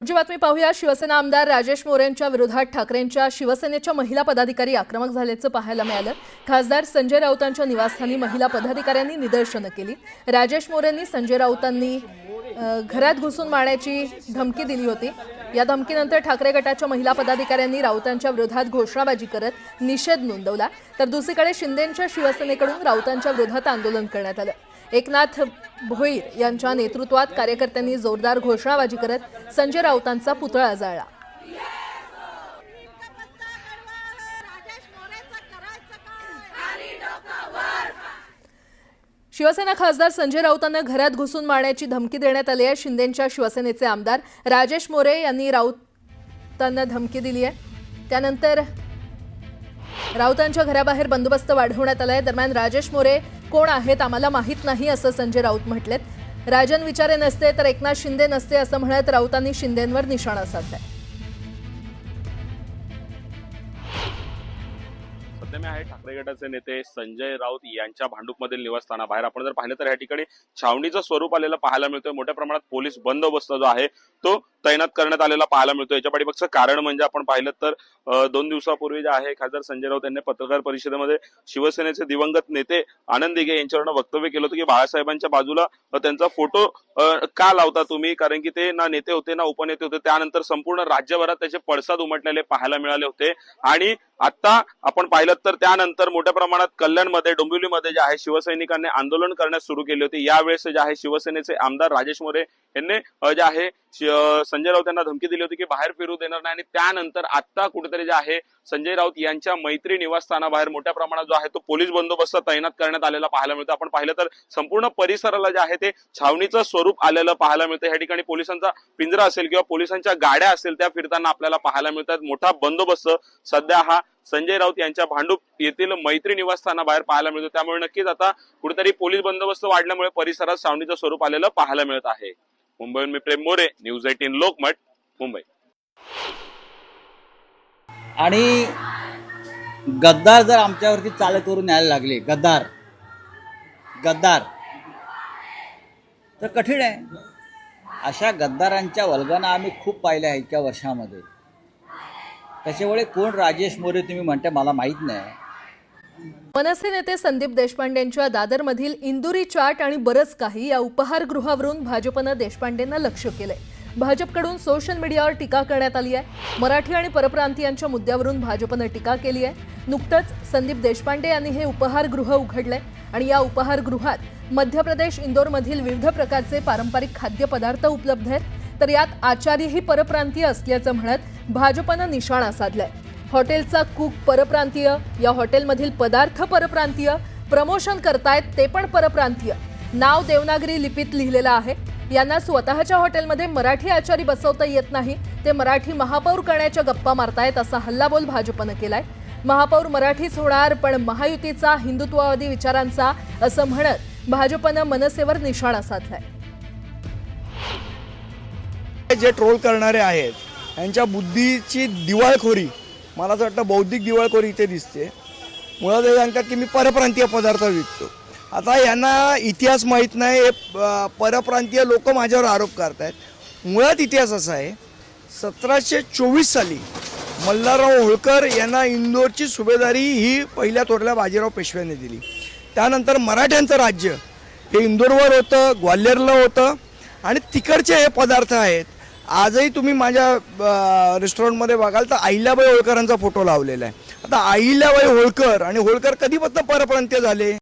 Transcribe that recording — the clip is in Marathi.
पुढची बातमी पाहूया। शिवसेना आमदार राजेश मोरेंच्या विरोधात ठाकरेंच्या शिवसेनेच्या महिला पदाधिकारी आक्रमक झाल्याचं पाहायला मिळालं। खासदार संजय राऊतांच्या निवासस्थानी महिला पदाधिकाऱ्यांनी निदर्शनं केली। राजेश मोरेंनी संजय राऊतांनी घरात घुसून मारण्याची धमकी दिली होती। या धमकीनंतर ठाकरे गटाच्या महिला पदाधिकाऱ्यांनी राऊतांच्या विरोधात घोषणाबाजी करत निषेध नोंदवला। तर दुसरीकडे शिंदेंच्या शिवसेनेकडून राऊतांच्या विरोधात आंदोलन करण्यात आलं। एकनाथ भोईर यांच्या नेतृत्वात कार्यकर्त्यांनी जोरदार घोषणाबाजी करत संजय राऊतांचा पुतळा जाळला। शिवसेना खासदार संजय राऊतांना घरात घुसून मारण्याची धमकी देण्यात आली आहे। शिंदेंच्या शिवसेनेचे आमदार राजेश मोरे यांनी राऊतांना धमकी दिली आहे। त्यानंतर राऊतांच्या घराबाहेर बंदोबस्त वाढवण्यात आलाय। दरम्यान राजेश मोरे कोण आहेत आम्हाला माहित नाही असं संजय राऊत म्हटलेत। राजन विचारे नसते तर एकनाथ शिंदे नसते असं म्हणत राऊतांनी शिंदेंवर निशाणा साधलाय। सध्या मी आहे ठाकरे गटाचे नेते संजय राऊत यांच्या भांडूपमधील निवासस्थानाबाहेर। आपण जर पाहिलं तर या ठिकाणी छावणीचं स्वरूप आलेलं पाहायला मिळतोय। मोठ्या प्रमाणात पोलीस बंदोबस्त जो आहे तो तैनात करण्यात आलेला पाहायला मिळतोय। याच्या पाठीमागचं कारण म्हणजे आपण पाहिलं तर 2 दिवसापूर्वी जे आहे खासदार संजय राऊत यांनी पत्रकार परिषदेमध्ये शिवसेनेचे दिवंगत नेते आनंद दिघे यांच्यावर वक्तव्य केलं होतं की बाळासाहेबांच्या बाजूला त्यांचा फोटो का लावता तुम्ही, कारण की ते ना नेते होते ना उपनेते होते। त्यानंतर संपूर्ण राज्यभरात त्याचे पडसाद उमटलेले पाहायला मिळाले होते। आणि आता आपण पाहिलं तर त्यानंतर मोठ्या प्रमाणात कल्याणमध्ये डोंबिवलीमध्ये जे आहे शिवसैनिकांनी आंदोलन करण्यास सुरू केले होते। यावेळेस जे आहे शिवसेनेचे आमदार राजेश मोरे यांनी जे आहे संजय राऊत यांना धमकी दिली होती की बाहेर फिरू देणार नाही। आणि त्यानंतर आता कुठेतरी जे आहे संजय राऊत यांच्या मैत्री निवासस्थानाबाहेर मोठ्या प्रमाणात जो आहे तो पोलीस बंदोबस्त तैनात करण्यात आलेला पाहायला मिळतो। आपण पाहिलं तर संपूर्ण परिसराला जे आहे ते छावणीचं स्वरूप आलेलं पाहायला मिळतं। या ठिकाणी पोलिसांचा पिंजरा असेल किंवा पोलिसांच्या गाड्या असेल त्या फिरताना आपल्याला पाहायला मिळतात। मोठा बंदोबस्त सध्या हा संजय राऊत यांच्या भांडूप येथील मैत्री निवासस्थानाबाहेर पाहायला मिळतो। त्यामुळे नक्कीच आता कुठेतरी पोलीस बंदोबस्त वाढल्यामुळे परिसरात छावणीचं स्वरूप आलेलं पाहायला मिळत आहे। मुंबईहून मी प्रेम मोरे, न्यूज 18 लोकमत, मुंबई। आणि गद्दार जर आमच्यावरती चाल करून यायला लागले, गद्दार तर कठीण आहे। अशा गद्दारांच्या वल्गना आम्ही खूप पाहिल्या इतक्या वर्षामध्ये। त्याच्यामुळे कोण राजेश मोरे तुम्ही म्हणता मला माहित नाही। मनसे नेते संदीप देशपांडेंच्या दादरमधील इंदुरी चाट आणि बरंच काही या उपहारगृहावरून भाजपनं देशपांडेंना लक्ष्य केलंय। भाजपकडून सोशल मीडियावर टीका करण्यात आली आहे। मराठी आणि परप्रांतीयांच्या मुद्द्यावरून भाजपनं टीका केली आहे। नुकतंच संदीप देशपांडे यांनी हे उपहारगृह उघडलंय आणि या उपहारगृहात मध्य प्रदेश इंदोरमधील विविध प्रकारचे पारंपरिक खाद्यपदार्थ उपलब्ध आहेत। तर यात आचारीही परप्रांतीय असल्याचं म्हणत भाजपनं निशाणा साधलाय। हॉटेलचा कुक परप्रांतीय, या हॉटेलमधील पदार्थ परप्रांतीय, प्रमोशन करतायत ते पण परप्रांतीय, नाव देवनागरी लिपीत लिहिलेलं आहे। यांना स्वतःच्या हॉटेलमध्ये मराठी आचारी बसवता येत नाही, ते मराठी महापौर करण्याच्या गप्पा मारतायत असा हल्लाबोल भाजपनं केलाय। महापौर मराठीच होणार पण महायुतीचा हिंदुत्ववादी विचारांचा असं म्हणत भाजपनं मनसेवर निशाणा साधलाय। जे ट्रोल करणारे आहेत यांच्या बुद्धीची दिवाळखोरी, मला असं वाटतं बौद्धिक दिवाळखोरी इथे दिसते। मुळात हे सांगतात की मी परप्रांतीय पदार्थ विकतो। आता यांना इतिहास माहीत नाही, परप्रांतीय लोक माझ्यावर आरोप करतायत। मुळात इतिहास असा आहे, 1724 साली मल्हारराव होळकर यांना इंदोरची सुभेदारी ही पहिल्या तोरल्या बाजीराव पेशव्यांनी दिली। त्यानंतर मराठ्यांचं राज्य हे इंदोरवर होतं, ग्वाल्हेरला होतं आणि तिकडचे हे पदार्थ आहेत। आजही तुम्ही माझ्या रेस्टॉरंटमध्ये बघाल तर अहिल्याबाई होळकरांचा फोटो लावलेला आहे। आता अहिल्याबाई होळकर आणि होळकर कधीपासून परप्रांतीय झाले?